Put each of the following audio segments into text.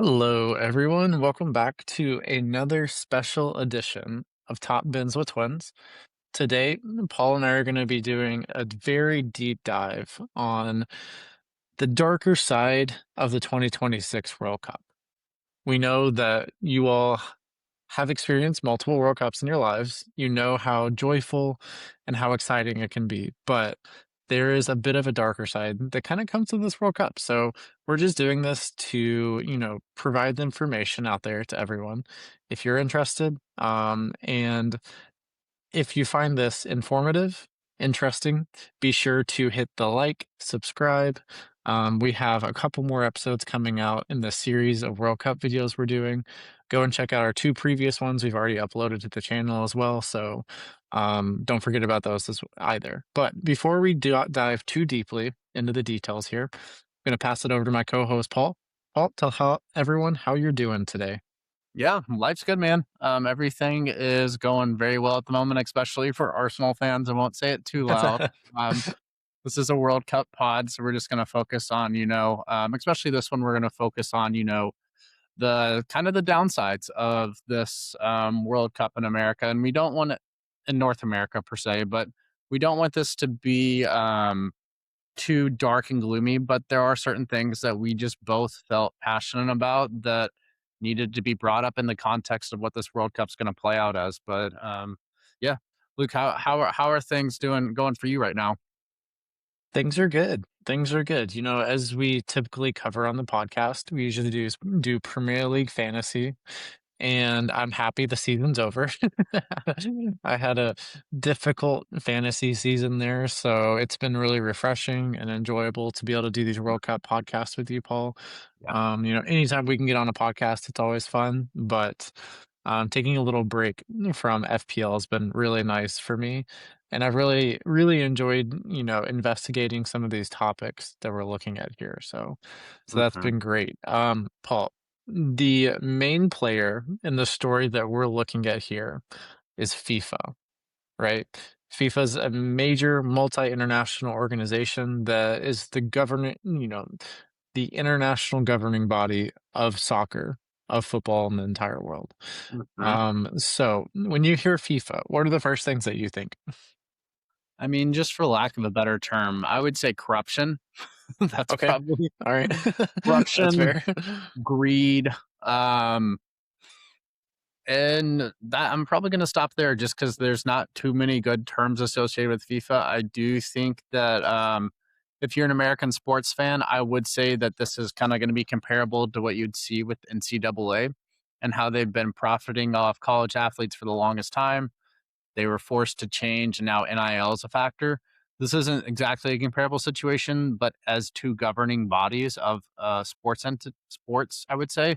Hello, everyone. Welcome back to another special edition of Top Bins with Twins. Today, Paul and I are going to be doing a very deep dive on the darker side of the 2026 World Cup. We know that you all have experienced multiple World Cups in your lives. You know how joyful and how exciting it can be, but there is a bit of a darker side that kind of comes with this World Cup. So we're just doing this to, provide the information out there to everyone if you're interested. And if you find this informative, interesting, be sure to hit the like, subscribe. We have a couple more episodes coming out in the series of World Cup videos we're doing. Go and check out our two previous ones we've already uploaded to the channel as well. So don't forget about those either. But before we dive too deeply into the details here, I'm going to pass it over to my co-host, Paul. Paul, tell everyone how you're doing today. Yeah, life's good, man. Everything is going very well at the moment, especially for Arsenal fans. I won't say it too loud. Um, this is a World Cup pod, so we're just going to focus on, especially this one, we're going to focus on, the kind of the downsides of this World Cup in America. And we don't want it in North America per se, but we don't want this to be too dark and gloomy, but there are certain things that we just both felt passionate about that needed to be brought up in the context of what this World Cup's going to play out as. But yeah, Luke, how are things going for you right now? Things are good. Things are good. As we typically cover on the podcast, we usually do Premier League fantasy, and I'm happy the season's over. I had a difficult fantasy season there, so it's been really refreshing and enjoyable to be able to do these World Cup podcasts with you, Paul. Yeah. Anytime we can get on a podcast, it's always fun, but taking a little break from FPL has been really nice for me. And I've really, really enjoyed, investigating some of these topics that we're looking at here. So that's Hmm. been great. Paul, the main player in the story that we're looking at here is FIFA, right? FIFA is a major multi-international organization that is the international governing body of soccer, of football in the entire world. Hmm. So when you hear FIFA, what are the first things that you think? I mean, just for lack of a better term, I would say corruption. That's Okay. probably All right. That's corruption, fair. greed, um, and that I'm probably going to stop there just because there's not too many good terms associated with FIFA. I do think that if you're an American sports fan, I would say that this is kind of going to be comparable to what you'd see with NCAA and how they've been profiting off college athletes for the longest time. They were forced to change, and now NIL is a factor. This isn't exactly a comparable situation, but as two governing bodies of sports, I would say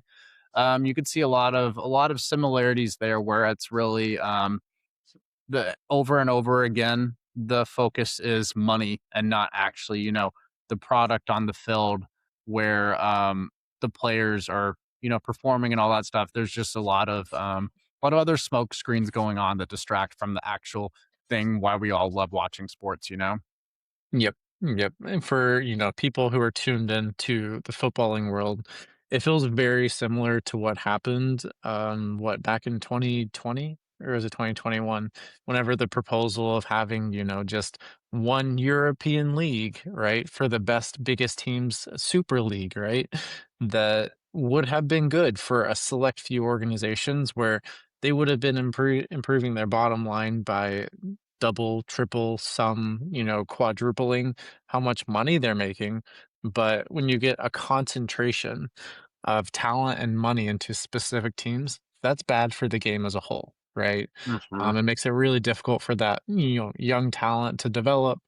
you could see a lot of similarities there where it's really the over and over again the focus is money and not actually the product on the field where the players are performing and all that stuff. There's just a lot of other smoke screens going on that distract from the actual thing why we all love watching sports. Yep. Yep. And for, people who are tuned into the footballing world, it feels very similar to what happened, back in 2020 or was it 2021, whenever the proposal of having, just one European league, right, for the best, biggest teams, Super League, right, that would have been good for a select few organizations where they would have been improving their bottom line by double, triple, some, quadrupling how much money they're making. But when you get a concentration of talent and money into specific teams, that's bad for the game as a whole, right? Hmm. It makes it really difficult for that, young talent to develop.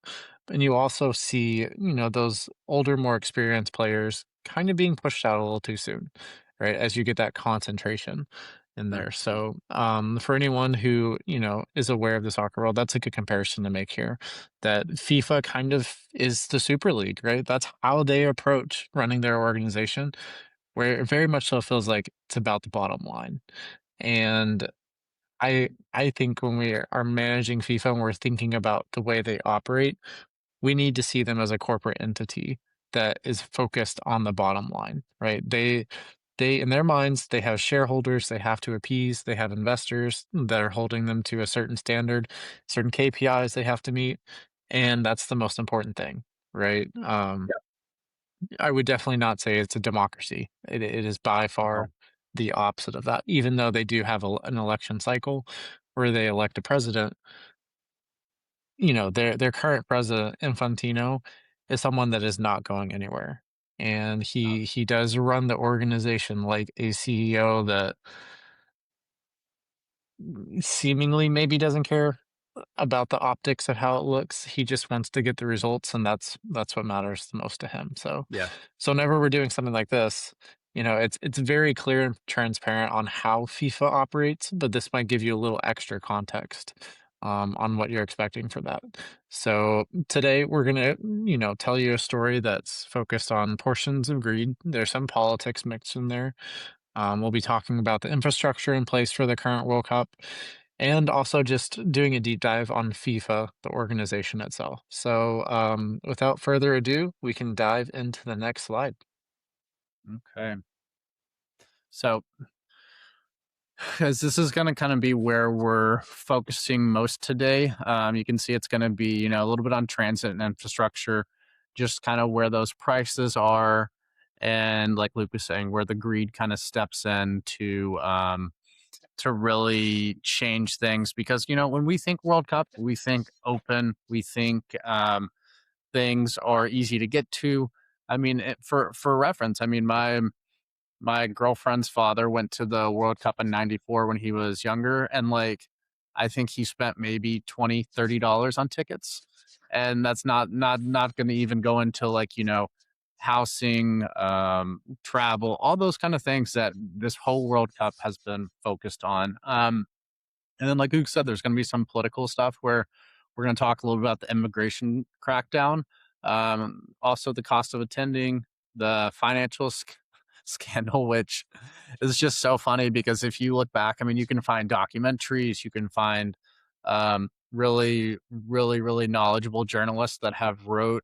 And you also see, those older, more experienced players kind of being pushed out a little too soon, right? As you get that concentration in there. So, for anyone who, is aware of the soccer world, that's a good comparison to make here. That FIFA kind of is the Super League, right? That's how they approach running their organization, where it very much so feels like it's about the bottom line. And I think when we are managing FIFA and we're thinking about the way they operate, we need to see them as a corporate entity that is focused on the bottom line, right? they in their minds, they have shareholders they have to appease, they have investors that are holding them to a certain standard, certain KPIs they have to meet, and that's the most important thing, right? Yeah. I would definitely not say it's a democracy. It is by No. far the opposite of that, even though they do have an election cycle where they elect a president. Their current president, Infantino, is someone that is not going anywhere, and No. he does run the organization like a CEO that seemingly maybe doesn't care about the optics of how it looks. He just wants to get the results, and that's what matters the most to him. Yeah. So whenever we're doing something like this, it's very clear and transparent on how FIFA operates, but this might give you a little extra context on what you're expecting for that. So today we're gonna, tell you a story that's focused on portions of greed. There's some politics mixed in there. We'll be talking about the infrastructure in place for the current World Cup and also just doing a deep dive on FIFA, the organization itself. So, without further ado, we can dive into the next slide. Okay. So, because this is going to kind of be where we're focusing most today, you can see it's going to be, a little bit on transit and infrastructure, just kind of where those prices are. And like Luke was saying, where the greed kind of steps in to really change things. Because, when we think World Cup, we think open, we think things are easy to get to. I mean, for reference, I mean, my girlfriend's father went to the World Cup in '94 when he was younger, and, like, I think he spent maybe 20, $30 on tickets, and that's not gonna even go into, like, housing, travel, all those kinda things that this whole World Cup has been focused on, and then, like Luke said, there's going to be some political stuff where we're going to talk a little bit about the immigration crackdown, also the cost of attending, the financial scandal, which is just so funny because if you look back, I mean, you can find documentaries, you can find really, really, really knowledgeable journalists that have wrote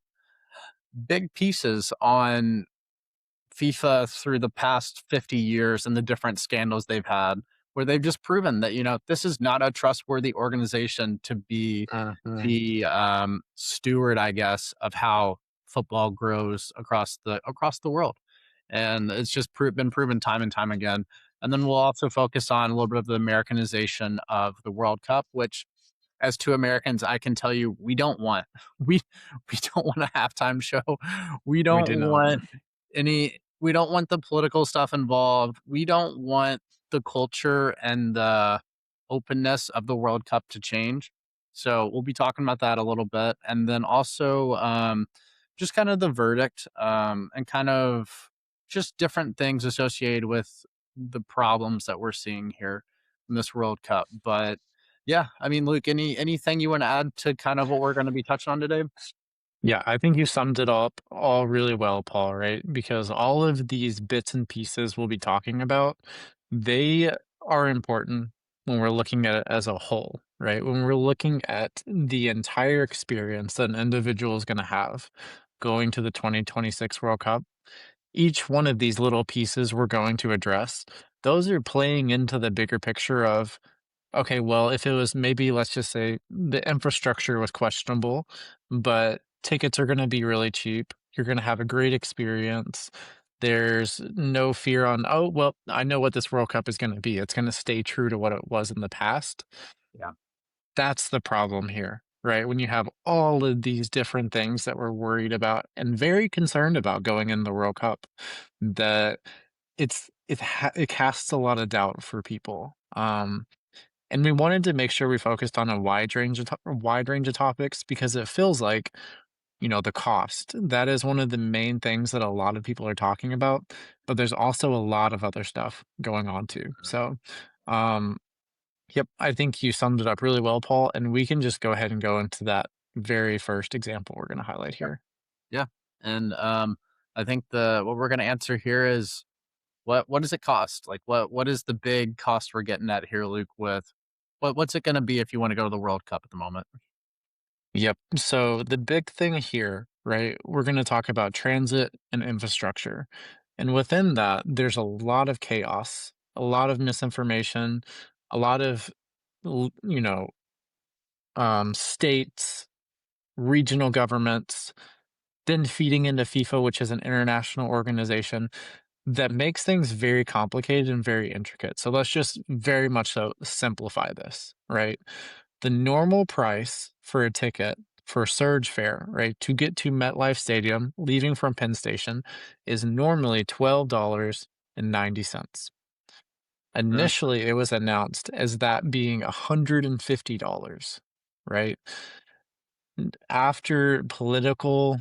big pieces on FIFA through the past 50 years and the different scandals they've had, where they've just proven that, this is not a trustworthy organization to be Mhm. the steward, I guess, of how football grows across the world. And it's just been proven time and time again. And then we'll also focus on a little bit of the Americanization of the World Cup, which as two Americans, I can tell you we don't want. We we don't want a halftime show. We We don't do not. want we don't want the political stuff involved. We don't want the culture and the openness of the World Cup to change. So we'll be talking about that a little bit. And then also just kind of the verdict and kind of just different things associated with the problems that we're seeing here in this World Cup. But yeah, I mean, Luke, anything you want to add to kind of what we're going to be touching on today? Yeah, I think you summed it up all really well, Paul, right? Because all of these bits and pieces we'll be talking about, they are important when we're looking at it as a whole, right? When we're looking at the entire experience that an individual is going to have going to the 2026 World Cup, each one of these little pieces we're going to address, those are playing into the bigger picture of, okay, well, if it was maybe, let's just say the infrastructure was questionable, but tickets are going to be really cheap. You're going to have a great experience. There's no fear on, oh, well, I know what this World Cup is going to be. It's going to stay true to what it was in the past. Yeah. That's the problem here, right? When you have all of these different things that we're worried about and very concerned about going in the World Cup, that it casts a lot of doubt for people. And we wanted to make sure we focused on a wide range of topics because it feels like, the cost. That is one of the main things that a lot of people are talking about, but there's also a lot of other stuff going on too. So, um, yep, I think you summed it up really well, Paul, and we can just go ahead and go into that very first example we're going to highlight Yep. here. Yeah. And I think the what we're going to answer here is what does it cost? Like what is the big cost we're getting at here, Luke? With what's it going to be if you want to go to the World Cup at the moment? Yep. So the big thing here, right? We're going to talk about transit and infrastructure. And within that, there's a lot of chaos, a lot of misinformation, a lot of, you know, states, regional governments, then feeding into FIFA, which is an international organization that makes things very complicated and very intricate. So let's just very much so simplify this, right? The normal price for a ticket for surge fare, right, to get to MetLife Stadium, leaving from Penn Station, is normally $12.90. Mm, Initially, it was announced as that being $150, right? After political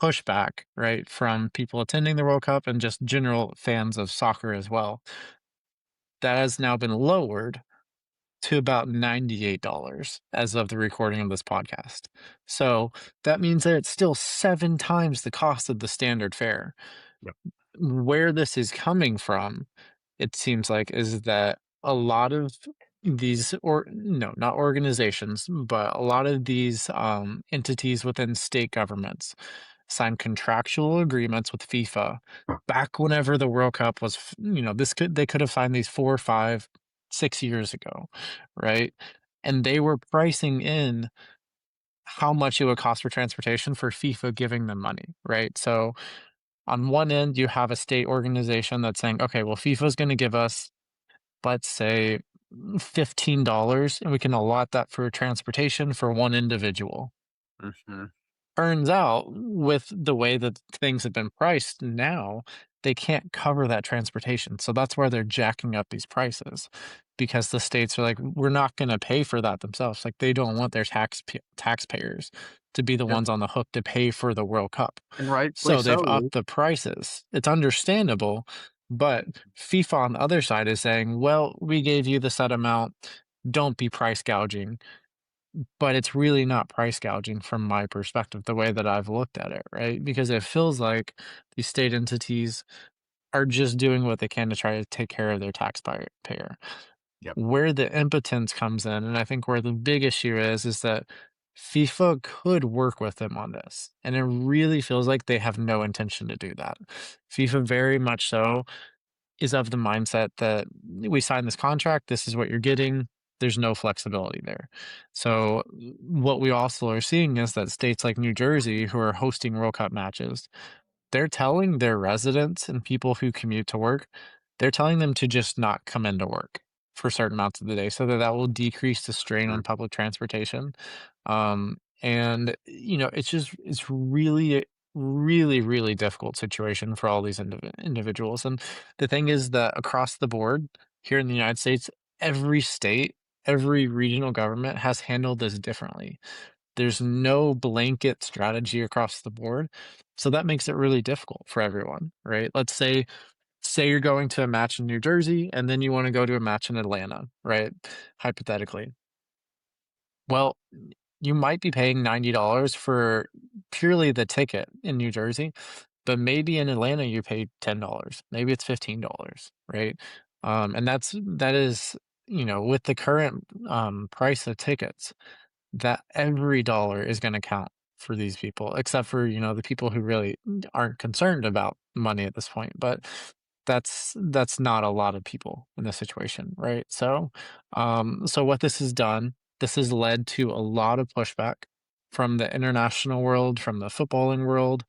pushback, right, from people attending the World Cup and just general fans of soccer as well, that has now been lowered to about $98 as of the recording of this podcast. So that means that it's still 7 times the cost of the standard fare. yep. Where this is coming from, it seems like, is that a lot of these, or no, not organizations, but a lot of these entities within state governments signed contractual agreements with FIFA back whenever the World Cup was, they could have signed these 4, 5, 6 years ago, right? And they were pricing in how much it would cost for transportation for FIFA giving them money, right? So on one end, you have a state organization that's saying, okay, well, FIFA is going to give us, let's say, $15, and we can allot that for transportation for one individual. Mhm. Turns out, with the way that things have been priced now, they can't cover that transportation. So that's why they're jacking up these prices because the states are like, we're not going to pay for that themselves. Like they don't want their taxpayers to be the Yep, ones on the hook to pay for the World Cup. and rightfully So they've so. upped the prices. It's understandable, but FIFA on the other side is saying, well, we gave you the set amount. Don't be price gouging. But it's really not price gouging from my perspective, the way that I've looked at it, right? Because it feels like these state entities are just doing what they can to try to take care of their taxpayer. Yep, Where the impotence comes in, and I think where the big issue is that FIFA could work with them on this. And it really feels like they have no intention to do that. FIFA very much so is of the mindset that we signed this contract, this is what you're getting. There's no flexibility there. So what we also are seeing is that states like New Jersey, who are hosting World Cup matches, they're telling their residents and people who commute to work, they're telling them to just not come into work for certain amounts of the day so that that will decrease the strain mm, on public transportation. And it's really, really, really difficult situation for all these individuals. And the thing is that across the board here in the United States, every state, every regional government has handled this differently. There's no blanket strategy across the board. So that makes it really difficult for everyone, right? Let's say you're going to a match in New Jersey and then you want to go to a match in Atlanta, right? Hypothetically. Well, you might be paying $90 for purely the ticket in New Jersey, but maybe in Atlanta you paid $10. Maybe it's $15, right? And that is, with the current price of tickets, that every dollar is gonna count for these people, except for, the people who really aren't concerned about money at this point, but that's not a lot of people in this situation, right? So what this has done, this has led to a lot of pushback from the international world, from the footballing world.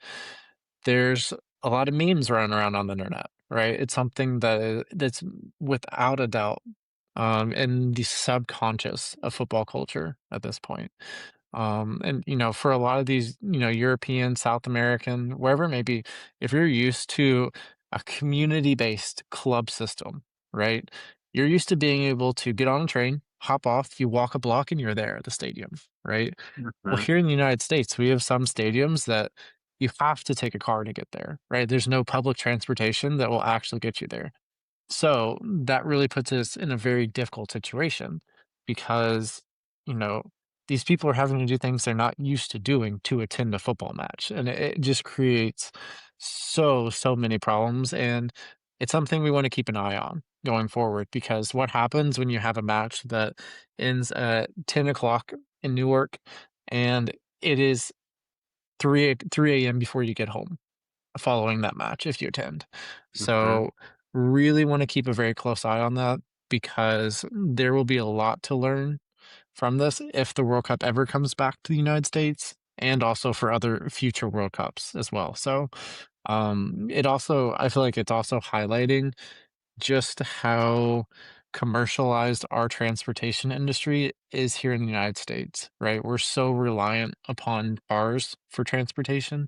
There's a lot of memes running around on the internet, right? It's something that's without a doubt, in the subconscious of football culture at this point. And for a lot of these, European, South American, wherever it may be, if you're used to a community-based club system, right? You're used to being able to get on a train, hop off, you walk a block, and you're there at the stadium, right? Well, mhm, here in the United States, we have some stadiums that you have to take a car to get there, right? There's no public transportation that will actually get you there. So that really puts us in a very difficult situation because, you know, these people are having to do things they're not used to doing to attend a football match. And it just creates so many problems. And it's something we want to keep an eye on going forward because what happens when you have a match that ends at 10 o'clock in Newark and it is 3 a.m. before you get home? following that match if you attend. For sure. So, really want to keep a very close eye on that because there will be a lot to learn from this if the World Cup ever comes back to the United States and also for other future World Cups as well. So, it also, I feel like it's also highlighting just how commercialized our transportation industry is here in the United States, right? We're so reliant upon cars for transportation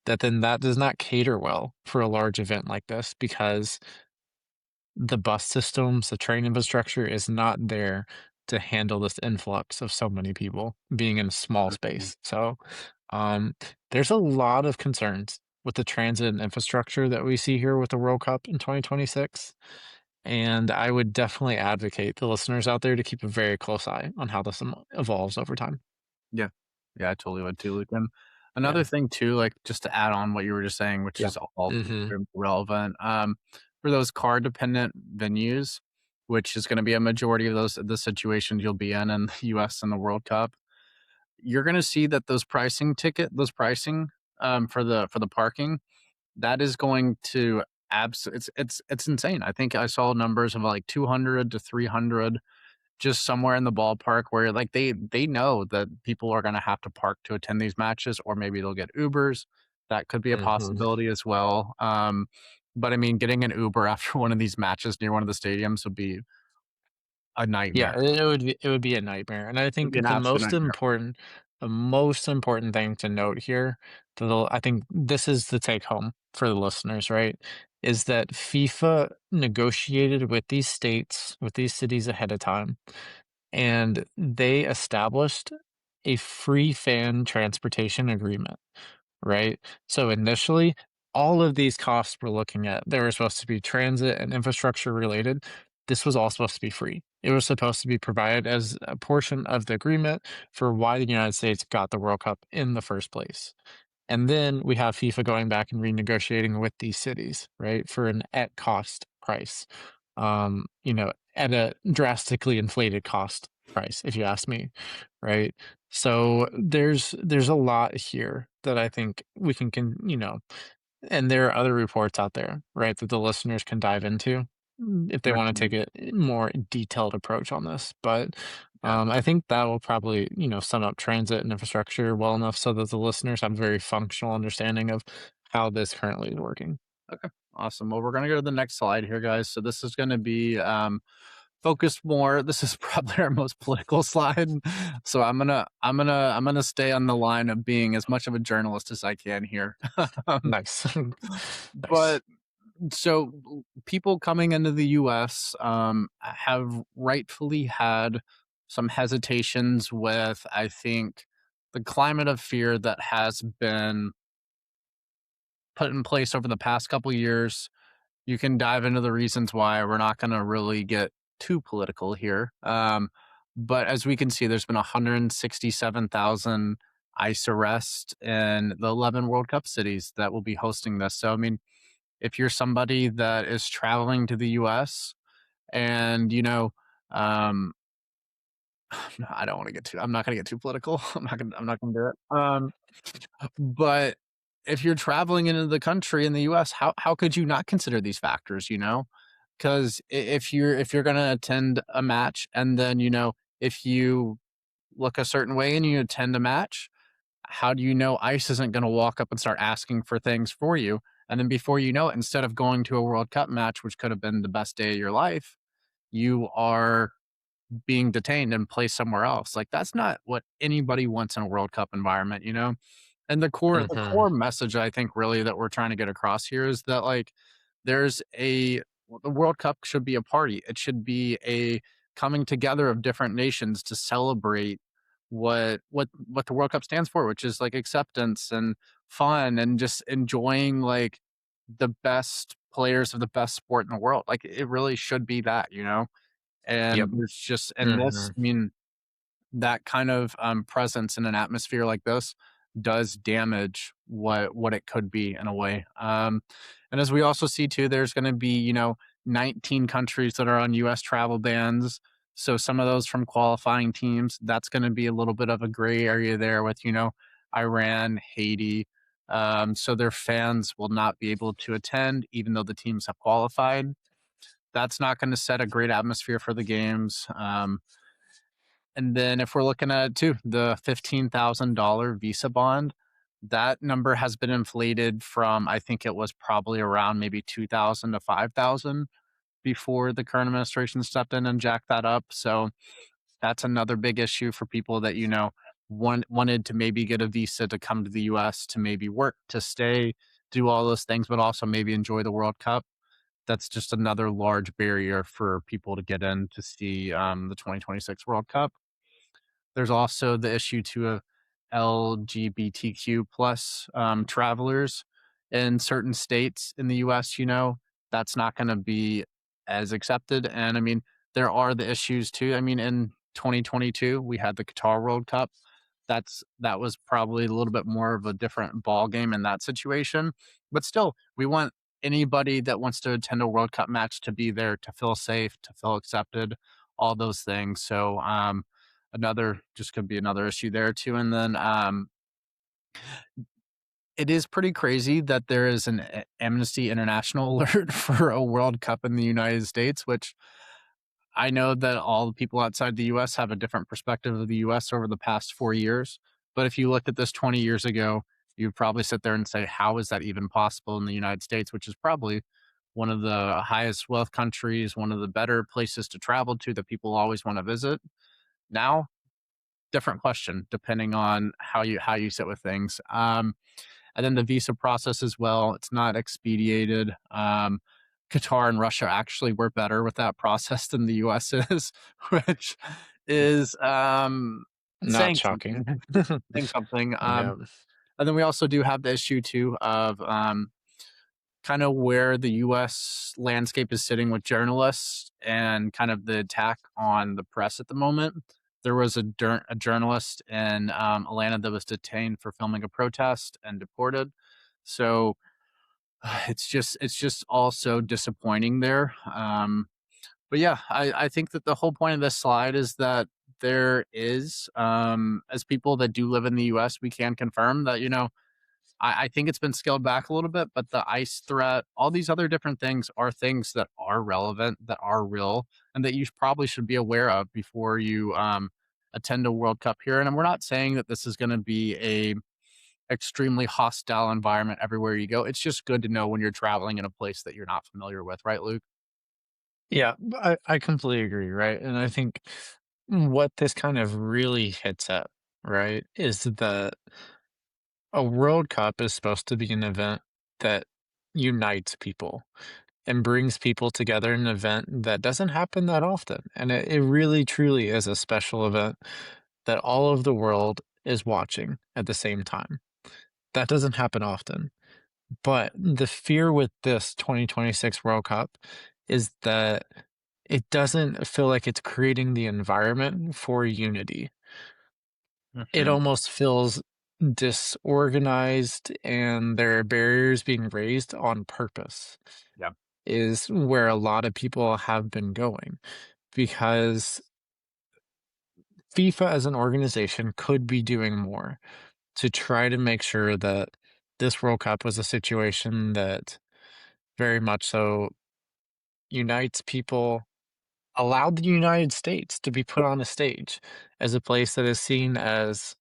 that then that does not cater well for a large event like this because the bus systems, the train infrastructure is not there to handle this influx of so many people being in a small Mhm. space. So, um, there's a lot of concerns with the transit and infrastructure that we see here with the World Cup in 2026. And I would definitely advocate the listeners out there to keep a very close eye on how this evolves over time. Yeah. Yeah, I totally would too, Luke, and Yeah. another thing too, like, just to add on what you were just saying, which Yeah. is all Hmm. very relevant, for those car-dependent venues, which is gonna be a majority of the situations you'll be in the US and the World Cup, you're gonna see that those pricing, for the parking, that is going to it's insane. I think I saw numbers of, like, 200 to 300 just somewhere in the ballpark where, like, they know that people are gonna have to park to attend these matches, or maybe they'll get Ubers. That could be a Hmm. possibility as well, but, I mean, getting an Uber after one of these matches near one of the stadiums would be a Yeah, nightmare. it would be a nightmare, and I It would be think an absolute nightmare. the most important thing to note here, I think this is the take home for the listeners, right? Is that FIFA negotiated with these states, with these cities ahead of time, and they established a free fan transportation agreement. Right? So initially, all of these costs we're looking at, they were supposed to be transit and infrastructure related. This was all supposed to be free. It was supposed to be provided as a portion of the agreement for why the United States got the World Cup in the first place. And then we have FIFA going back and renegotiating with these cities, right, for an at cost price. At a drastically inflated cost price, if you ask me, right? So there's a lot here that I think we can, and there are other reports out there, right, that the listeners can dive into if they want to take Recommend. a more detailed approach on this. But Yeah. I think that will probably, sum up transit and infrastructure well enough so that the listeners have a very functional understanding of how this currently is working. Okay. Awesome. Well, we're gonna go to the next slide here, guys. So this is gonna be, focused more. This is probably our most political slide. So I'm gonna stay on the line of being as much of a journalist as I can here. Um, Nice. Nice. but so people coming into the US have rightfully had some hesitations with, I think, the climate of fear that has been put in place over the past couple years. You can dive into the reasons why. We're not going to really get too political here. But as we can see, there's been 167,000 ICE arrests in the 11 World Cup cities that will be hosting this. So, I mean, if you're somebody that is traveling to the US and, um, I don't want to get too, I'm not going to get too political. I'm not going to do it. But if you're traveling into the country in the US, how could you not consider these factors, you know? Because if you're gonna attend a match and then, if you look a certain way and you attend a match, how do you know ICE isn't gonna walk up and start asking for things for you? And then before you know it, instead of going to a World Cup match, which could have been the best day of your life, you are being detained and placed somewhere else. Like, that's not what anybody wants in a World Cup environment, you know? And the Hmm. core message I think really that we're trying to get across here is that, like, there's a the World Cup should be a party. It should be a coming together of different nations to celebrate what the World Cup stands for, which is like acceptance and fun and just enjoying, like, the best players of the best sport in the world. Like, it really should be that, you know? Yep. And there's just and Hmm. this I mean, that kind of, presence in an atmosphere like this does damage what it could be in a way. And as we also see too, there's gonna be, 19 countries that are on US travel bans. So some of those from qualifying teams, that's gonna be a little bit of a gray area there with, Iran, Haiti. So their fans will not be able to attend, even though the teams have qualified. That's not going to set a great atmosphere for the games. And then if we're looking at too, the $15,000 visa bond, that number has been inflated from I think it was probably around maybe 2,000 to 5,000 before the current administration stepped in and jacked that up. So that's another big issue for people that wanted to maybe get a visa to come to the US to maybe work, to stay, do all those things, but also maybe enjoy the World Cup. That's just another large barrier for people to get in to see the 2026 World Cup. There's also the issue too of LGBTQ plus travelers in certain states in the US, that's not going to be as accepted. And I mean, there are the issues too. I mean, in 2022, we had the Qatar World Cup. That was probably a little bit more of a different ball game in that situation. But still, we want anybody that wants to attend a World Cup match to be there, to feel safe, to feel accepted, all those things. So another just could be another issue there too. And then it is pretty crazy that there is an Amnesty International alert for a World Cup in the United States, which I know that all the people outside the US have a different perspective of the US over the past 4 years. But if you looked at this 20 years ago, you'd probably sit there and say, how is that even possible in the United States, which is probably one of the highest wealth countries, one of the better places to travel to that people always want to visit. Now, different question depending on how you sit with things. And then the visa process as well, it's not expedited. Qatar and Russia actually were better with that process than the US is, which is Not saying shocking. something. Saying something. Yeah. And then we also do have the issue too of kind of where the US landscape is sitting with journalists and kind of the attack on the press at the moment. There was a journalist in Atlanta that was detained for filming a protest and deported. So it's just also disappointing there. But yeah, I think that the whole point of this slide is that there is, as people that do live in the US, we can confirm that, I think it's been scaled back a little bit, but the ICE threat, all these other different things are things that are relevant, that are real, and that you probably should be aware of before you attend a World Cup here. And we're not saying that this is going to be a extremely hostile environment everywhere you go. It's just good to know when you're traveling in a place that you're not familiar with, right, Luke? Yeah, I completely agree, right? And I think what this kind of really hits at, right, is that a World Cup is supposed to be an event that unites people and brings people together in an event that doesn't happen that often. And it really truly is a special event that all of the world is watching at the same time. That doesn't happen often. But the fear with this 2026 World Cup is that it doesn't feel like it's creating the environment for unity. It Mhm. almost feels disorganized, and there are barriers being raised on purpose, Yeah. is where a lot of people have been going, because FIFA as an organization could be doing more to try to make sure that this World Cup was a situation that very much so unites people, allowed the United States to be put on a stage as a place that is seen as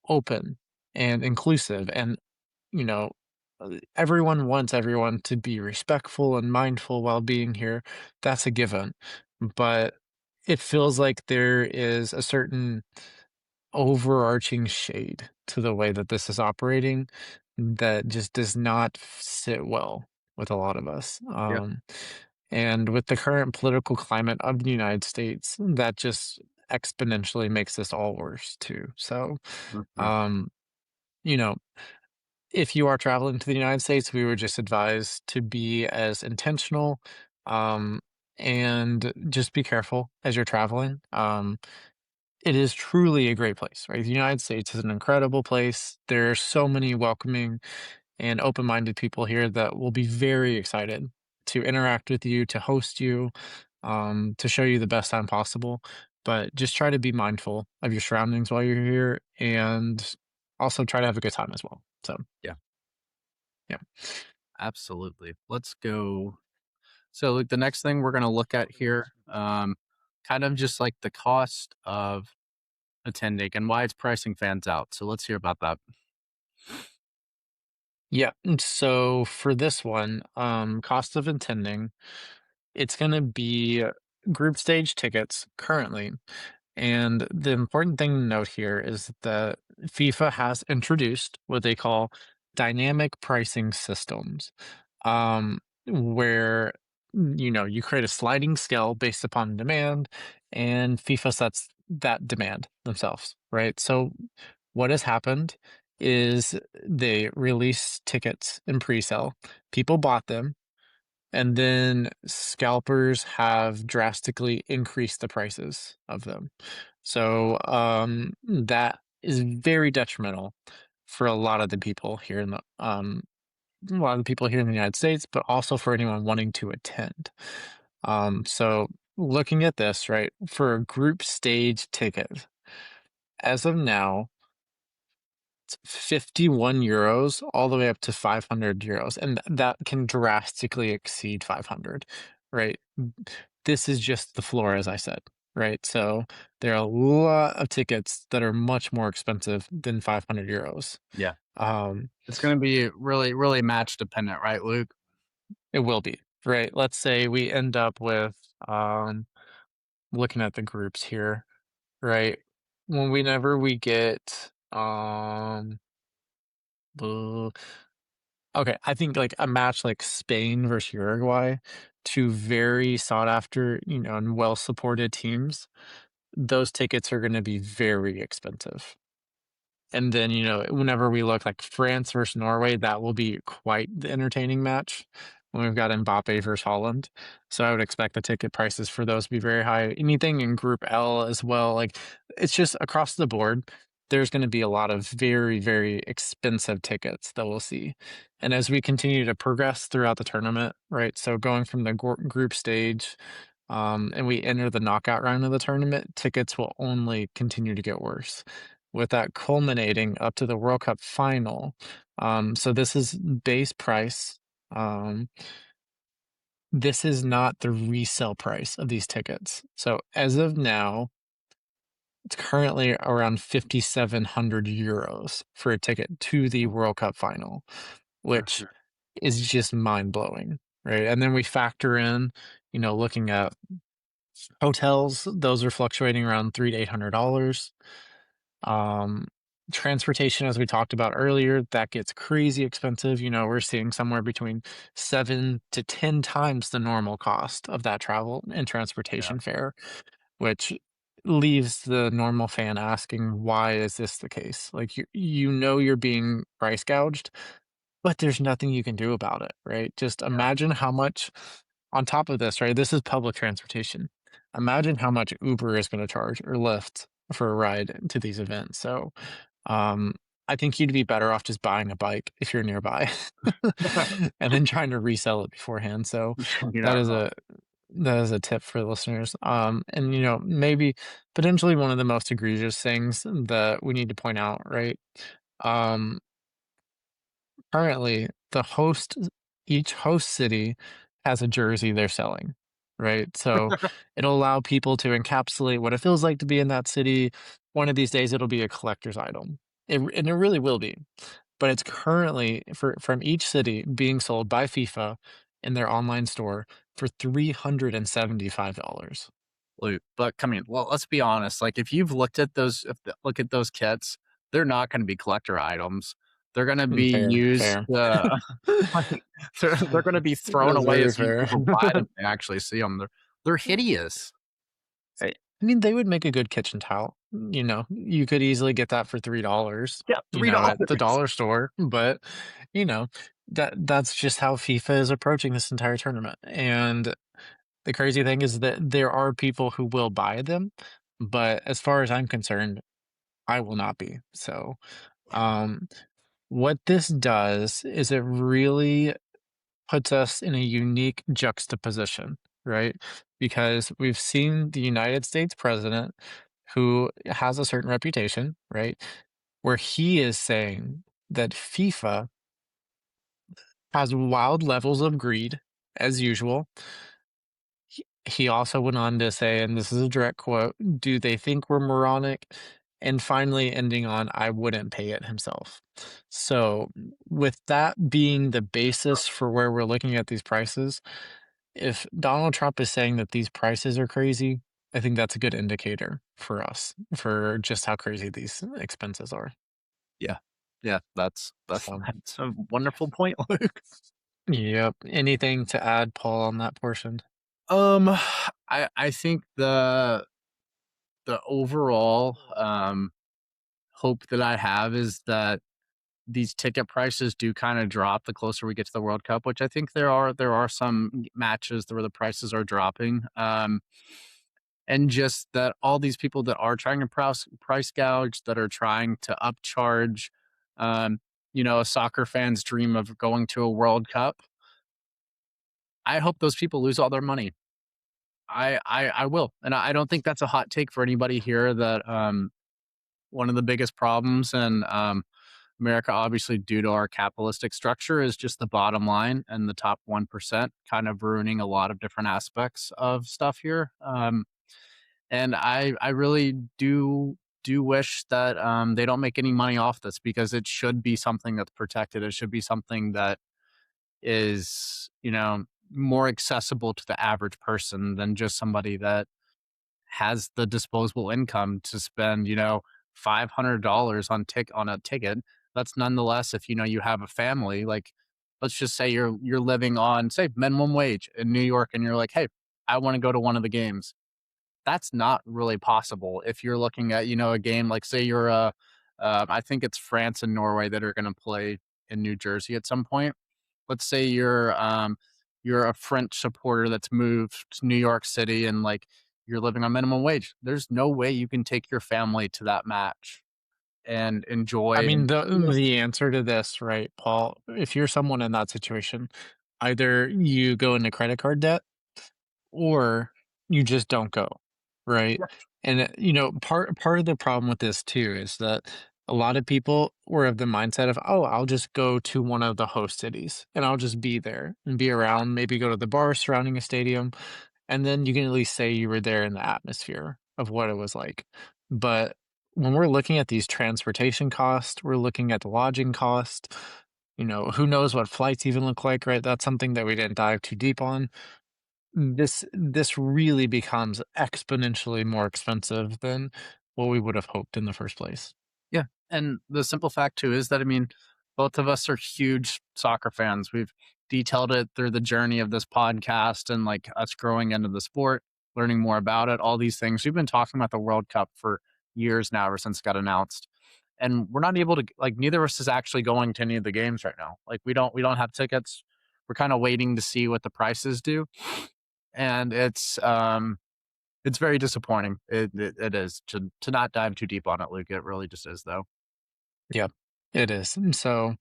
open and inclusive, and you know everyone wants everyone to be respectful and mindful while being here. That's a given. But it feels like there is a certain overarching shade to the way that this is operating that just does not sit well with a lot of us. Yeah. And with the current political climate of the United States, that just exponentially makes this all worse too. So, Mhm. um, you know, if you are traveling to the United States, we would just advise to be as intentional, um, and just be careful as you're traveling. It is truly a great place, right? The United States is an incredible place. There are so many welcoming and open-minded people here that will be very excited to interact with you, to host you, to show you the best time possible. But just try to be mindful of your surroundings while you're here, and also try to have a good time as well. So, Yeah, yeah. absolutely. Let's go. So like, the next thing we're going to look at here, kind of just like the cost of attending and why it's pricing fans out. So let's hear about that. Yeah. And so for this one, cost of attending, it's going to be group stage tickets currently. And the important thing to note here is that FIFA has introduced what they call dynamic pricing systems, where you create a sliding scale based upon demand, and FIFA sets that demand themselves, right? So what has happened is they release tickets in pre-sale. People bought them, and then scalpers have drastically increased the prices of them. So that is very detrimental for a lot of the people here in the United States, but also for anyone wanting to attend. So looking at this, right, for a group stage ticket, as of now, it's 51 euros all the way up to 500 euros, and that can drastically exceed 500, right? This is just the floor, as I said, right? So there are a lot of tickets that are much more expensive than 500 euros. Yeah. Um, It's going to be really, really match dependent, right, Luke? it will be, right? Let's say we end up with, um, looking at the groups here, right? Whenever we get, the okay, I think like a match like Spain versus Uruguay, two very sought after, and well supported teams, those tickets are going to be very expensive. And then, whenever we look like France versus Norway, that will be quite the entertaining match when we've got Mbappe versus Holland. So I would expect the ticket prices for those to be very high. Anything in Group L as well. Like it's just across the board, there's going to be a lot of very, very expensive tickets that we'll see. And as we continue to progress throughout the tournament, right? So going from the group stage, and we enter the knockout round of the tournament, tickets will only continue to get worse, with that culminating up to the World Cup final. So this is base price. Um, this is not the resale price of these tickets. So as of now, it's currently around 5,700 euros for a ticket to the World Cup final, which Mhm. is just mind blowing, right? And then we factor in, looking at hotels; those are fluctuating around $300 to $800. Um, Transportation, as we talked about earlier, that gets crazy expensive. We're seeing somewhere between 7 to 10 times the normal cost of that travel and Yeah. transportation fare, which leaves the normal fan asking, why is this the case? Like you're being price gouged, but there's nothing you can do about it, right? Just Yeah. imagine how much on top of this, right? This is public transportation. Imagine how much Uber is going to charge or Lyft for a ride to these events. So, um, I think you'd be better off just buying a bike if you're nearby and then trying to resell it beforehand. So You're that not is wrong. a tip for the listeners. And maybe potentially one of the most egregious things that we need to point out, right? Um, Currently, each host city has a jersey they're selling, right? So it'll allow people to encapsulate what it feels like to be in that city. One of these days, it'll be a collector's item. And it really will be. But it's currently from each city being sold by FIFA in their online store for $375. Luke, but come in. Well, let's be honest. Like, if you've looked at those, look at those kits, they're not going to be collector items. They're going to be Fair, used. fair. Like, they're going to be thrown That's away very as soon as fair. people buy them and actually see them. They're hideous. I mean, they would make a good kitchen towel. You could easily get that for $3, Yeah, at the $3. dollar store, but, you know, that's just how FIFA is approaching this entire tournament. And the crazy thing is that there are people who will buy them, but as far as I'm concerned, I will not be. So, um, what this does is it really puts us in a unique juxtaposition, right? Because we've seen the United States president who has a certain reputation, right? where he is saying that FIFA has wild levels of greed, as usual. He also went on to say, and this is a direct quote, "Do they think we're moronic?" And finally ending on, "I wouldn't pay it himself." So, with that being the basis for where we're looking at these prices, if Donald Trump is saying that these prices are crazy, I think that's a good indicator for us for just how crazy these expenses are. Yeah. Yeah, that's So, that's a wonderful point, Luke. yep. Anything to add, Paul, on that portion? Um, I think the overall, hope that I have is that these ticket prices do kinda drop the closer we get to the World Cup, which I think there are some matches where the prices are dropping, and just that all these people that are trying to price gouge, that are trying to upcharge, um, a soccer fan's dream of going to a World Cup, I hope those people lose all their money. I will, and I don't think that's a hot take for anybody here that, one of the biggest problems in, America, obviously due to our capitalistic structure, is just the bottom line and the top 1% kind of ruining a lot of different aspects of stuff here. And I really do wish that they don't make any money off this because it should be something that's protected. It should be something that is, more accessible to the average person than just somebody that has the disposable income to spend, $500 on a ticket. That's nonetheless, if you have a family, like let's just say you're living on, say, minimum wage in New York, and you're like, hey, I want to go to one of the games. That's not really possible if you're looking at, a game like, say, I think it's France and Norway that are going to play in New Jersey at some point. Let's say you're a French supporter that's moved to New York City and like you're living on minimum wage. There's no way you can take your family to that match and I enjoy. mean, the answer to this, right, Paul, if you're someone in that situation, either you go into credit card debt or you just don't go, right? And part of the problem with this too is that a lot of people were of the mindset of, oh, I'll just go to one of the host cities and I'll just be there and be around, maybe go to the bar surrounding a stadium, and then you can at least say you were there in the atmosphere of what it was like. But when we're looking at these transportation costs, we're looking at the lodging cost, who knows what flights even look like, right? That's something that we didn't dive too deep on. This really becomes exponentially more expensive than what we would have hoped in the first place. Yeah, and the simple fact too is that, I mean, both of us are huge soccer fans. We've detailed it through the journey of this podcast and like us growing into the sport, learning more about it, all these things. We've been talking about the World Cup for years now, ever since it got announced. And we're not able to, like, neither of us is actually going to any of the games right now. Like we don't have tickets. We're kind of waiting to see what the prices do. And it's very disappointing. It is to not dive too deep on it, Luke. It really just is though. Yeah, it is. And so,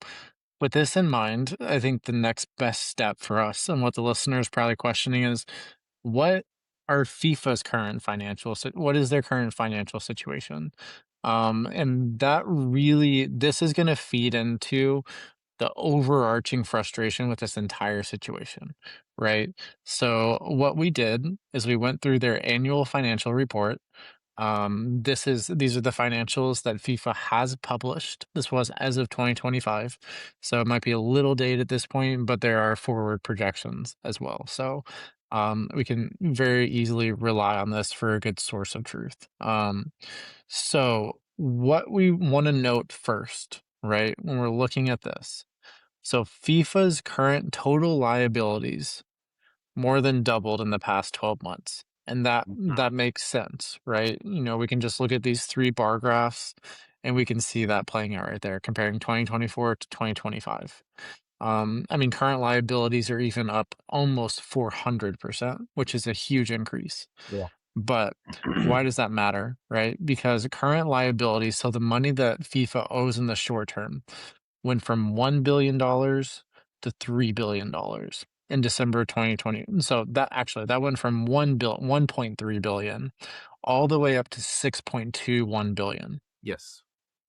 with this in mind, I think the next best step for us and what the listener is probably questioning is what are FIFA's current what is their current financial situation? And that really, this is going to feed into the overarching frustration with this entire situation, right? So, what we did is we went through their annual financial report. These are the financials that FIFA has published. This was as of 2025. So it might be a little dated at this point, but there are forward projections as well. So we can very easily rely on this for a good source of truth. So what we want to note first, right, when we're looking at this. So FIFA's current total liabilities more than doubled in the past 12 months. And that makes sense, right? We can just look at these three bar graphs and we can see that playing out right there, comparing 2024 to 2025. I mean, current liabilities are even up almost 400%, which is a huge increase. Yeah. But why does that matter, right? Because current liabilities, so the money that FIFA owes in the short term, went from $1 billion to $3 billion in December 2020. So that went from 1.3 billion all the way up to 6.21 billion. Yes.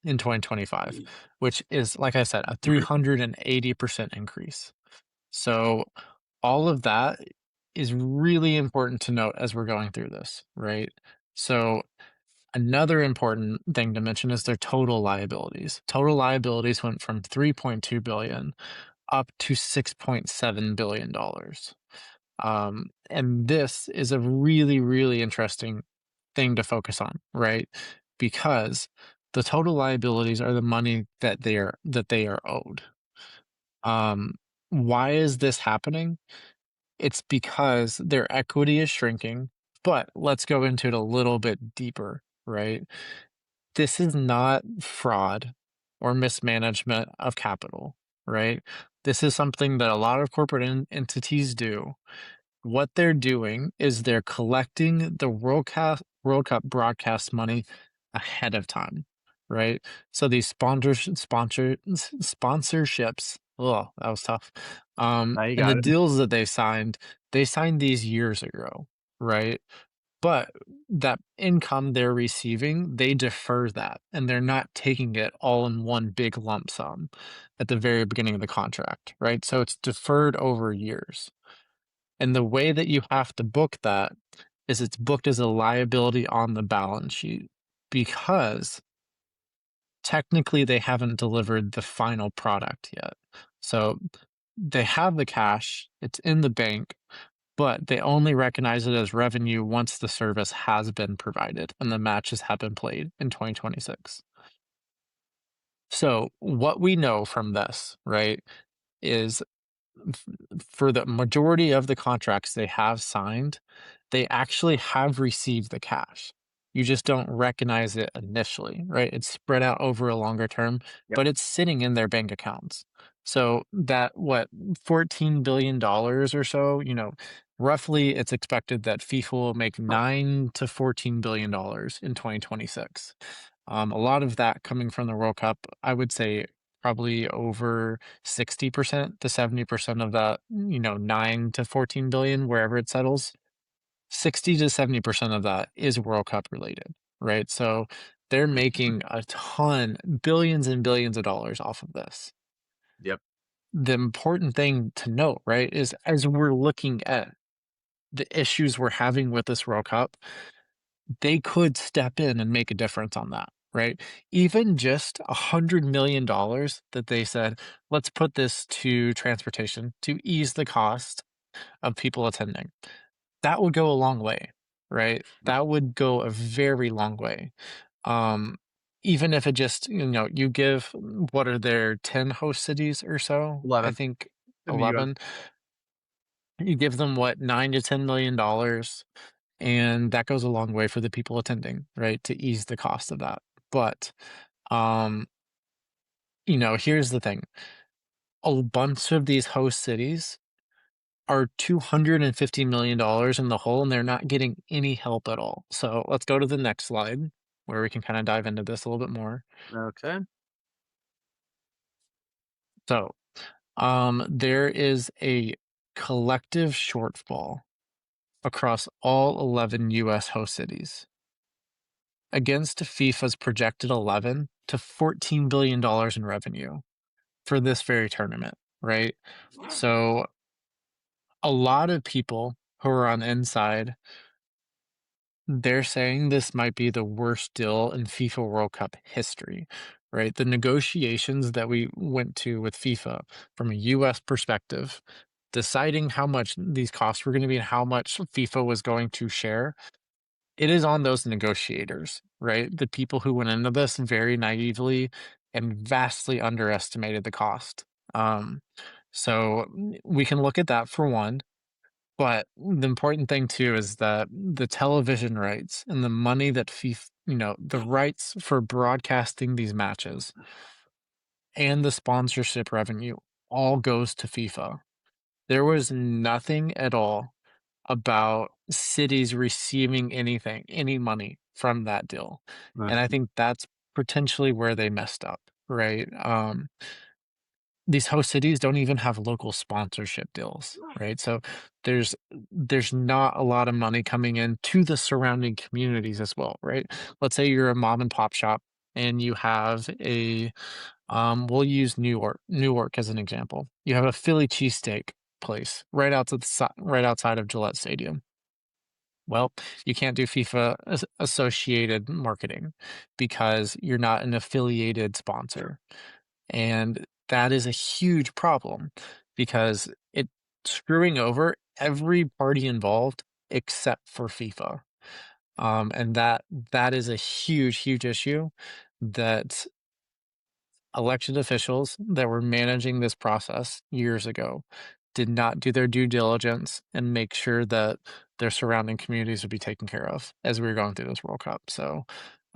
in 2025, which is, like I said, a 380% increase. So all of that is really important to note as we're going through this, right? So another important thing to mention is their total liabilities. Total liabilities went from 3.2 billion up to 6.7 billion dollars. And this is a really, really interesting thing to focus on, right? Because the total liabilities are the money that they are owed. Um, why is this happening? It's because their equity is shrinking, but let's go into it a little bit deeper, right? This is not fraud or mismanagement of capital, right? This is something that a lot of corporate entities do. What they're doing is they're collecting the World Cup broadcast money ahead of time, right? So these sponsorships, oh, that was tough. Now you And the got it. deals that they signed these years ago, right? But that income they're receiving, they defer that, and they're not taking it all in one big lump sum at the very beginning of the contract, right? So it's deferred over years. And the way that you have to book that is it's booked as a liability on the balance sheet because technically they haven't delivered the final product yet. So they have the cash, it's in the bank, but they only recognize it as revenue once the service has been provided and the matches have been played in 2026. So what we know from this, right, is f- for the majority of the contracts they have signed, they actually have received the cash. You just don't recognize it initially, right? It's spread out over a longer term, Yep. but it's sitting in their bank accounts. So that what $14 billion dollars or so, roughly it's expected that FIFA will make 9 to $14 billion in 2026. A lot of that coming from the World Cup, I would say probably over 60% to 70% of that, 9 to 14 billion, wherever it settles, 60 to 70% of that is World Cup related, right? So they're making a ton, billions and billions of dollars off of this. Yep. The important thing to note, right, is as we're looking at the issues we're having with this World Cup, they could step in and make a difference on that, right? Even just $100 million that they said, let's put this to transportation to ease the cost of people attending. That would go a long way, right? That would go a very long way. Um, Even if it just, you give what are there 10 host cities or so? I 11 think in the US. 11. You give them what, 9 to 10 million dollars, and that goes a long way for the people attending, right? To ease the cost of that. But um, here's the thing. A bunch of these host cities are $250 million in the hole, and they're not getting any help at all. So let's go to the next slide where we can kind of dive into this a little bit more. Okay. So there is a collective shortfall across all 11 US host cities against FIFA's projected 11 to $14 billion in revenue for this very tournament, right? So a lot of people who are on the inside, they're saying this might be the worst deal in FIFA World Cup history, right? The negotiations that we went to with FIFA from a US perspective, deciding how much these costs were going to be and how much FIFA was going to share, it is on those negotiators, right? The people who went into this very naively and vastly underestimated the cost. Um, so we can look at that for one. But the important thing too is that the television rights and the money that FIFA, the rights for broadcasting these matches and the sponsorship revenue all goes to FIFA. There was nothing at all about cities receiving anything, any money from that deal. And I think that's potentially where they messed up, right? These host cities don't even have local sponsorship deals, right? So there's there's not a lot of money coming in to the surrounding communities as well, right? Let's say you're a mom and pop shop. and you have a we'll use Newark as an example. You have a Philly cheesesteak place right outside of Gillette Stadium. Well, you can't do FIFA associated marketing because you're not an affiliated sponsor. And that is a huge problem because it's screwing over every party involved except for FIFA. And that is a huge, huge issue that elected officials that were managing this process years ago did not do their due diligence and make sure that their surrounding communities would be taken care of as we were going through this World Cup. So,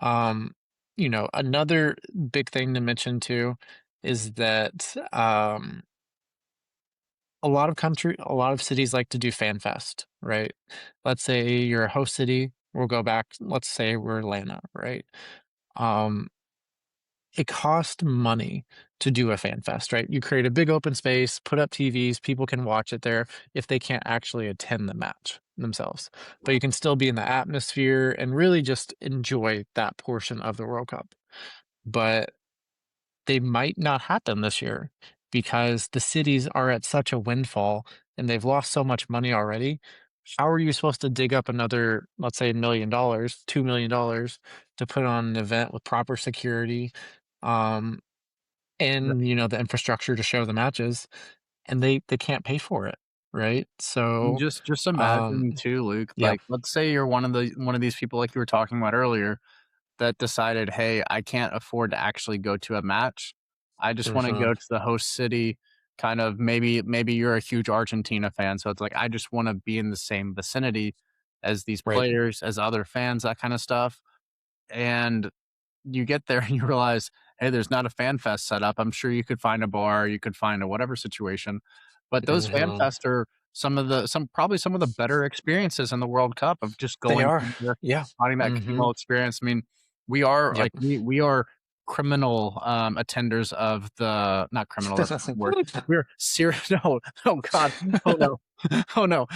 um, another big thing to mention too is that a lot of cities like to do fan fest, right? Let's say you're a host city. We'll go back. Let's say we're Atlanta, right? Um, it costs money to do a fan fest, right? You create a big open space, put up TVs, people can watch it there if they can't actually attend the match themselves. But you can still be in the atmosphere and really just enjoy that portion of the World Cup. But they might not happen this year because the cities are at such a windfall and they've lost so much money already. How are you supposed to dig up another, let's say, $1 million, $2 million to put on an event with proper security? Um, and the infrastructure to show the matches, and they can't pay for it, right? So, Just imagine um, too, Luke, yeah, like, let's say you're one of these people like you were talking about earlier that decided, "Hey, I can't afford to actually go to a match. I just wanna mhm, go to the host city." Kind of maybe you're a huge Argentina fan, so it's like, "I just wanna be in the same vicinity as these right, players, as other fans," that kinda stuff, and you get there and you realize, hey, there's not a fan fest set up. I'm sure you could find a bar, you could find a whatever situation. But those fan mhm. fests are some of the better experiences in the World Cup of just They going are, in there, yeah, finding that mhm, communal experience. I mean, yep. we are criminal attenders of the not criminal, that's the wrong word. We're serious no, oh God. Oh no. Oh no.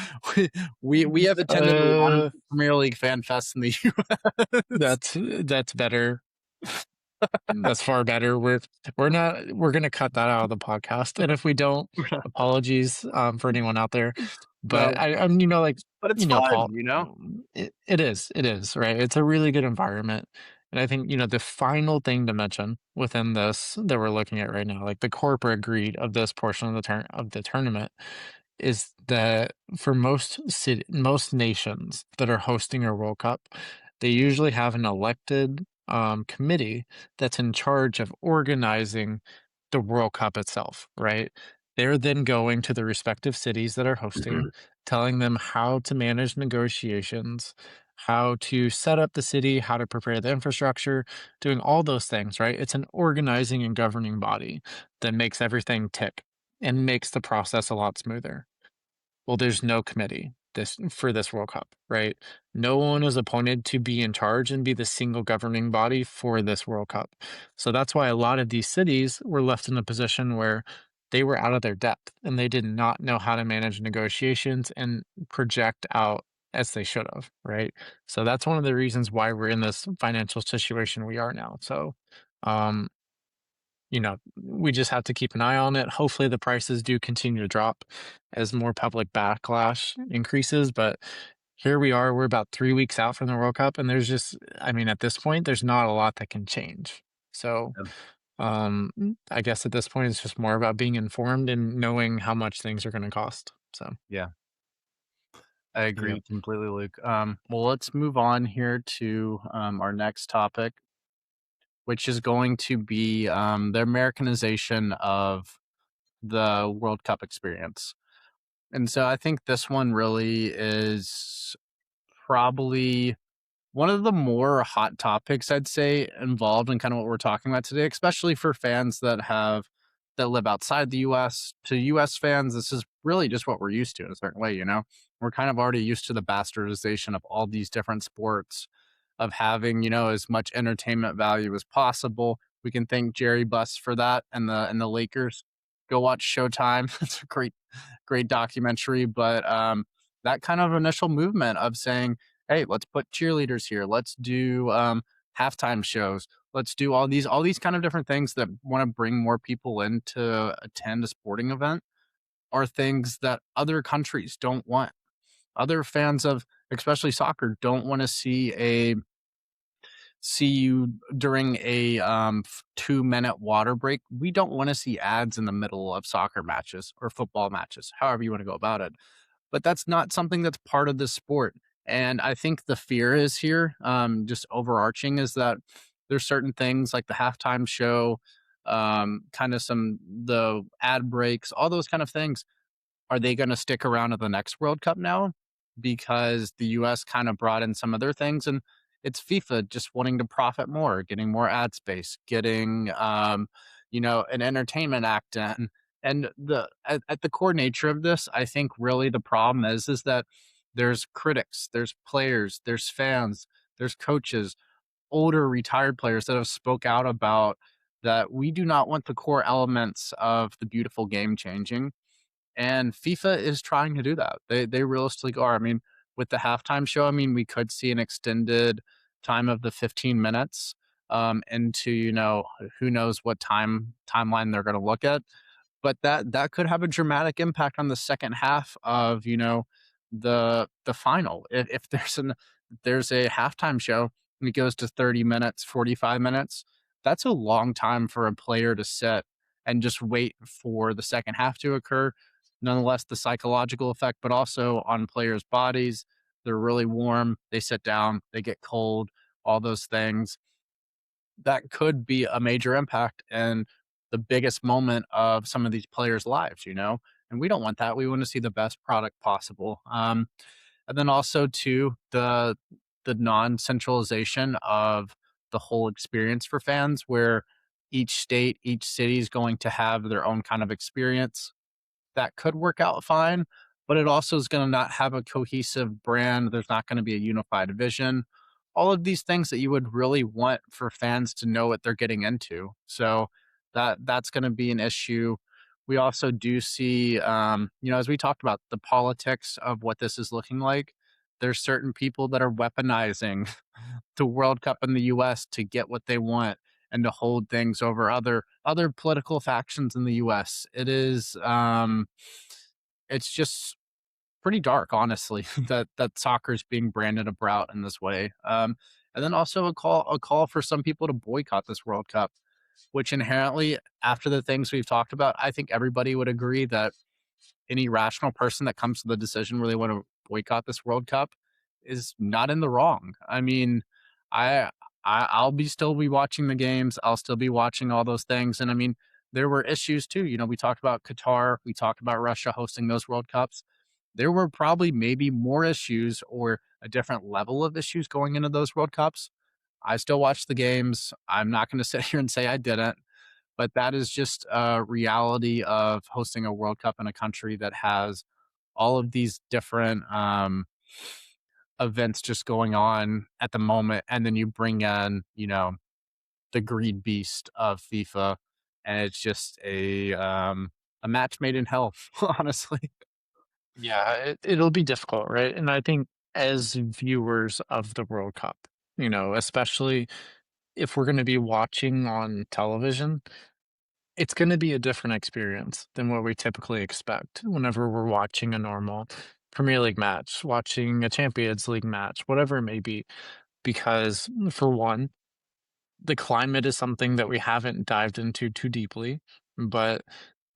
We have attended a lot of Uh, Premier League fan fests in the US. that's better. That's far better. We're gonna cut that out of the podcast, and if we don't, apologies, for anyone out there. But No, like, but it's Paul, fun, you know? it is, right? It's a really good environment, and I think, the final thing to mention within this that we're looking at right now, like the corporate greed of this portion of the tournament is that for most nations that are hosting a World Cup, they usually have an elected committee that's in charge of organizing the World Cup itself, right? They're then going to the respective cities that are hosting, telling them how to manage negotiations, how to set up the city, how to prepare the infrastructure, doing all those things, right? It's an organizing and governing body that makes everything tick and makes the process a lot smoother. Well, there's no committee for this World Cup, right? No one is appointed to be in charge and be the single governing body for this World Cup. So that's why a lot of these cities were left in a position where they were out of their depth and they did not know how to manage negotiations and project out as they should have, right? So that's one of the reasons why we're in this financial situation we are now. So, um, we just have to keep an eye on it. Hopefully, the prices do continue to drop as more public backlash increases. But here we are, we're about 3 weeks out from the World Cup, and I mean, at this point, there's not a lot that can change. So, Yeah, I guess at this point, it's just more about being informed and knowing how much things are going to cost. So, yeah, I yeah. agree completely, Luke. Well, let's move on here to our next topic, which is going to be the Americanization of the World Cup experience. And so I think this one really is probably one of the more hot topics, I'd say, involved in kind of what we're talking about today, especially for fans that live outside the US. To US fans, this is really just what we're used to in a certain way, you know? We're kind of already used to the bastardization of all these different sports, of having, as much entertainment value as possible. We can thank Jerry Buss for that and the Lakers. Go watch Showtime. It's a great documentary. But that kind of initial movement of saying, hey, let's put cheerleaders here. Let's do halftime shows. Let's do all these kind of different things that want to bring more people in to attend a sporting event are things that other countries don't want. Other fans of especially soccer don't want to see you during a 2-minute water break. We don't want to see ads in the middle of soccer matches or football matches, however you want to go about it. But that's not something that's part of the sport. And I think the fear is here, just overarching, is that there's certain things like the halftime show, kind of some the ad breaks, all those kind of things. Are they going to stick around to the next World Cup now? Because the US kind of brought in some other things, and it's FIFA just wanting to profit more, getting more ad space, getting an entertainment act in. And at the core nature of this, I think really the problem is that there's critics, there's players, there's fans, there's coaches, older retired players that have spoke out about that we do not want the core elements of the beautiful game changing, and FIFA is trying to do that. They realistically are. I mean, with the halftime show, I mean, we could see an extended time of the 15 minutes into, who knows what timeline they're going to look at, but that could have a dramatic impact on the second half of, the final. If there's a halftime show and it goes to 30 minutes, 45 minutes, that's a long time for a player to sit and just wait for the second half to occur. Nonetheless, the psychological effect, but also on players' bodies. They're really warm, they sit down, they get cold, all those things that could be a major impact and the biggest moment of some of these players' lives. And we don't want that. We want to see the best product possible. And then also too the non-centralization of the whole experience for fans, where each state, each city is going to have their own kind of experience that could work out fine, but it also is going to not have a cohesive brand. There's not going to be a unified vision. All of these things that you would really want for fans to know what they're getting into. So that's going to be an issue. We also do see, as we talked about, the politics of what this is looking like. There's certain people that are weaponizing the World Cup in the US to get what they want and to hold things over other political factions in the US. It's just pretty dark, honestly, that soccer is being branded a route in this way. And then also a call for some people to boycott this World Cup, which inherently, after the things we've talked about, I think everybody would agree that any rational person that comes to the decision where they want to boycott this World Cup is not in the wrong. I mean, I, I'll be still be watching the games. I'll still be watching all those things. And I mean, there were issues too. We talked about Qatar. We talked about Russia hosting those World Cups. There were probably maybe more issues or a different level of issues going into those World Cups. I still watch the games. I'm not going to sit here and say I didn't, but that is just a reality of hosting a World Cup in a country that has all of these different events just going on at the moment, and then you bring in, the greed beast of FIFA, and it's just a match made in hell, honestly. Yeah, it'll be difficult, right? And I think as viewers of the World Cup, especially if we're going to be watching on television, it's going to be a different experience than what we typically expect whenever we're watching a normal Premier League match, watching a Champions League match, whatever it may be. Because, for one, the climate is something that we haven't dived into too deeply, but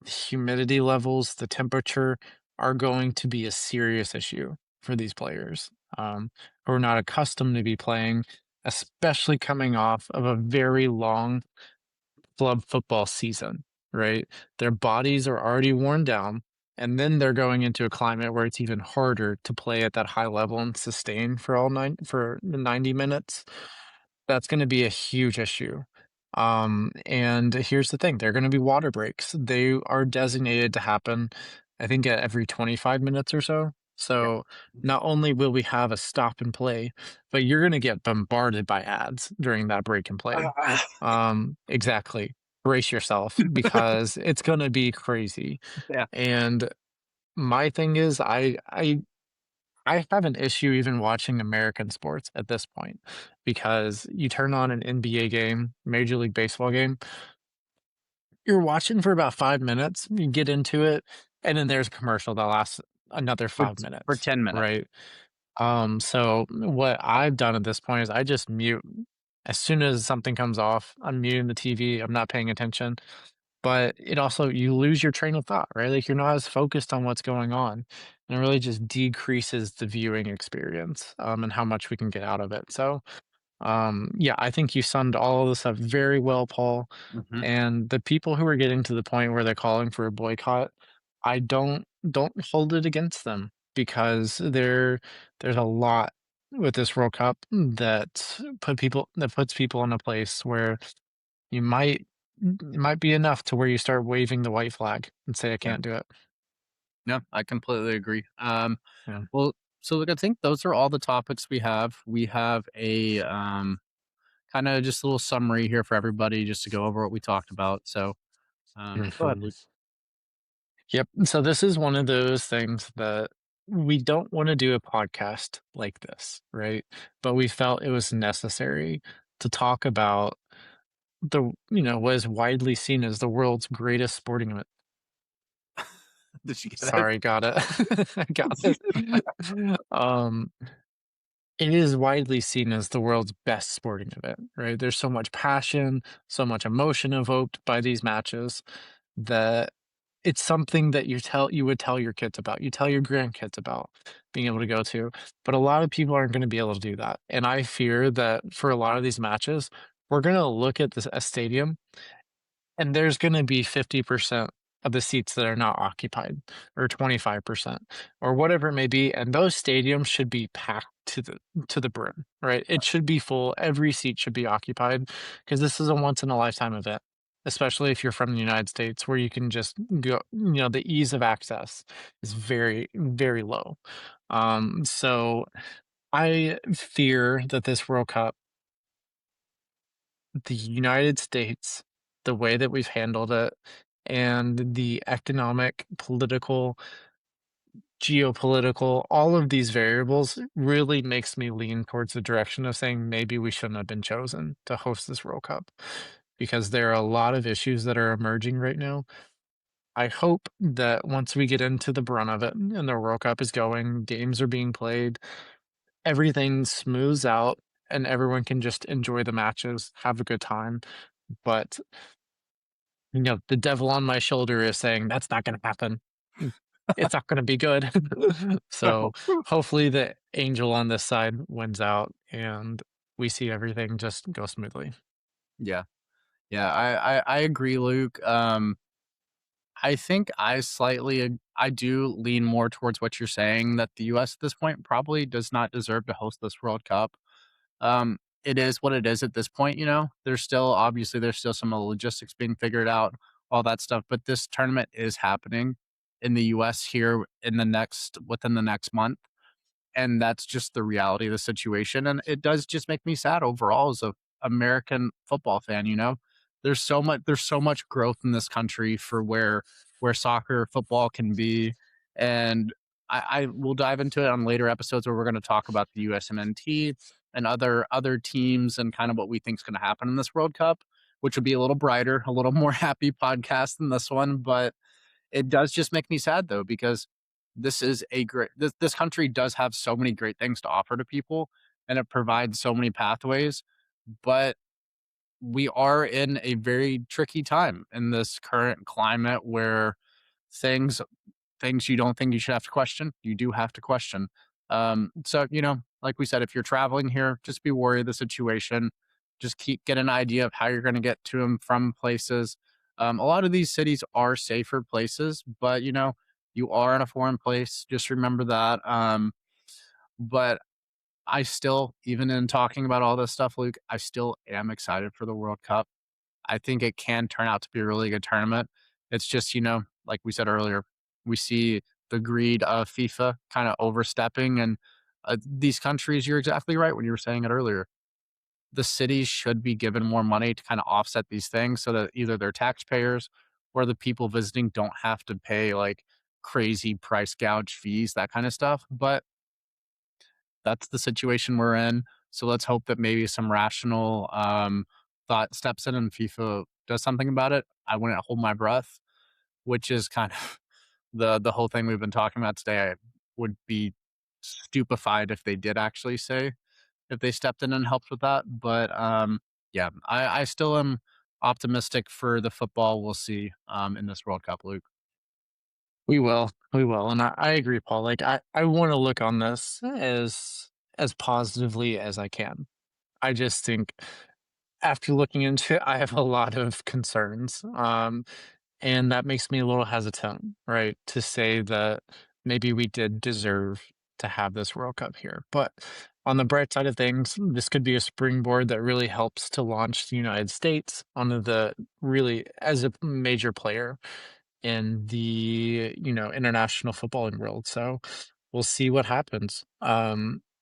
humidity levels, the temperature are going to be a serious issue for these players, who are not accustomed to be playing, especially coming off of a very long club football season, right? Their bodies are already worn down, and then they're going into a climate where it's even harder to play at that high level and sustain for the 90 minutes. That's gonna be a huge issue. And here's the thing, they're gonna be water breaks. They are designated to happen, I think, at every 25 minutes or so. Yeah. So, not only will we have a stop and play, but you're gonna get bombarded by ads during that break and play. Exactly. Brace yourself because it's gonna be crazy. Yeah. And my thing is, I I have an issue even watching American sports at this point because you turn on an NBA game, Major League Baseball game, you're watching for about 5 minutes, you get into it, and then there's a commercial that lasts another for 5 for minutes, 10 minutes. right? So what I've done at this point is I just mute. As soon as something comes off, I'm muting the TV, I'm not paying attention. But it also you lose your train of thought, right? Like, you're not as focused on what's going on, and it really just decreases the viewing experience, and how much we can get out of it. So, yeah, I think you summed all of this up very well, Paul. Mhm. And the people who are getting to the point where they're calling for a boycott, I don't hold it against them because there's a lot with this World Cup that puts people in a place where you might it might be enough to where you start waving the white flag and say, "I Yeah. can't do it." No, I completely agree. Yeah. Well, so look, I think those are all the topics we have. We have a kind of just a little summary here for everybody just to go over what we talked about. So go ahead, Mhm. Luke. Yep. So this is one of those things that we don't want to do a podcast like this, right? But we felt it was necessary to talk about what is widely seen as the world's greatest sporting event. Did you get it? Sorry, got it. I got it. Um, it is widely seen as the world's best sporting event, right? There's so much passion, so much emotion evoked by these matches that it's something that you would tell your kids about, you tell your grandkids about being able to go to, but a lot of people aren't gonna be able to do that, and I fear that for a lot of these matches, we're gonna look at a stadium and there's gonna be 50% of the seats that are not occupied, or 25%, or whatever it may be, and those stadiums should be packed to the brim, right? It should be full, every seat should be occupied, because this is a once in a lifetime event, especially if you're from the United States where you can just go, the ease of access is very, very low. So I fear that this World Cup, the United States, the way that we've handled it, and the economic, political, geopolitical, all of these variables really makes me lean towards the direction of saying maybe we shouldn't have been chosen to host this World Cup because there are a lot of issues that are emerging right now. I hope that once we get into the brunt of it and the World Cup is going, games are being played, everything smooths out and everyone can just enjoy the matches, have a good time. But the devil on my shoulder is saying, "That's not gonna happen. It's not gonna be good." So, hopefully, the angel on this side wins out, and we see everything just go smoothly. Yeah. Yeah, I agree, Luke. I think I do lean more towards what you're saying that the US at this point probably does not deserve to host this World Cup. It is what it is at this point, you know. There's still some logistics being figured out, all that stuff, but this tournament is happening in the US here within the next month, and that's just the reality of the situation, and it does just make me sad overall as a American football fan, you know? There's so much growth in this country for where soccer, football can be, and I will dive into it on later episodes where we're gonna talk about the USMNT and other teams and kind of what we think is gonna happen in this World Cup, which would be a little brighter, a little more happy podcast than this one, but it does just make me sad though because this country does have so many great things to offer to people and it provides so many pathways, but we are in a very tricky time in this current climate where things things you don't think you should have to question, you do have to question. So, like we said, if you're traveling here, just be wary of the situation. Just get an idea of how you're going to get to and from places. A lot of these cities are safer places, but you are in a foreign place. Just remember that. But I still, even in talking about all this stuff, Luke, I still am excited for the World Cup. I think it can turn out to be a really good tournament. It's just, like we said earlier, we see the greed of FIFA kind of overstepping. And these countries, you're exactly right when you were saying it earlier. The cities should be given more money to kind of offset these things so that either their taxpayers or the people visiting don't have to pay like crazy price gouge fees, that kind of stuff. But that's the situation we're in. So let's hope that maybe some rational thought steps in and FIFA does something about it. I wouldn't hold my breath, which is kind of the whole thing we've been talking about today. I would be stupefied if they did actually say if they stepped in and helped with that. But yeah, I still am optimistic for the football we'll see in this World Cup, Luke. We will, and I agree, Paul. Like I want to look on this as positively as I can. I just think after looking into it, I have a lot of concerns. And that makes me a little hesitant, right, to say that maybe we did deserve to have this World Cup here. But on the bright side of things, this could be a springboard that really helps to launch the United States onto the really as a major player in the, international footballing world. So we'll see what happens.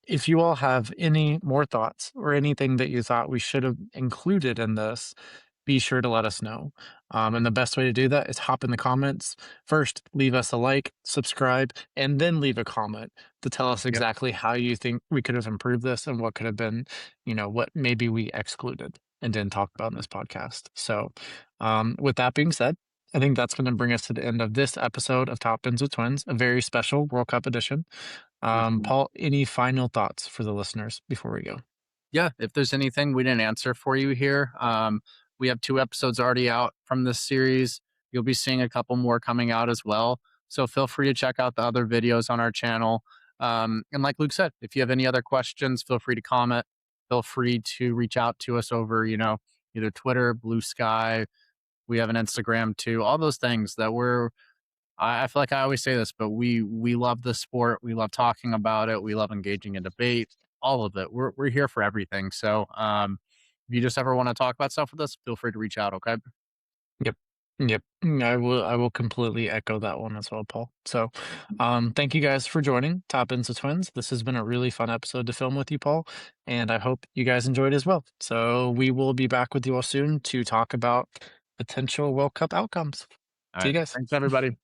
If you all have any more thoughts or anything that you thought we should have included in this, be sure to let us know. And the best way to do that is hop in the comments. First, leave us a like, subscribe, and then leave a comment to tell us Yep. exactly how you think we could have improved this and what could have been, what maybe we excluded and didn't talk about in this podcast. So, with that being said, I think that's going to bring us to the end of this episode of Top Ends with Twins, a very special World Cup edition. Mhm. Paul, any final thoughts for the listeners before we go? Yeah, if there's anything we didn't answer for you here, we have 2 episodes already out from this series. You'll be seeing a couple more coming out as well. So feel free to check out the other videos on our channel. And like Luke said, if you have any other questions, feel free to comment. Feel free to reach out to us over, either Twitter, Blue Sky. We have an Instagram too. All those things that I feel like I always say this, but we love the sport. We love talking about it. We love engaging in debate. All of it. We're here for everything. So if you just ever want to talk about stuff with us, feel free to reach out. Okay. Yep. Yep. I will completely echo that one as well, Paul. So, thank you guys for joining Top Ends of Twins. This has been a really fun episode to film with you, Paul, and I hope you guys enjoyed as well. So we will be back with you all soon to talk about potential World Cup outcomes. All See you right. guys. Thanks everybody.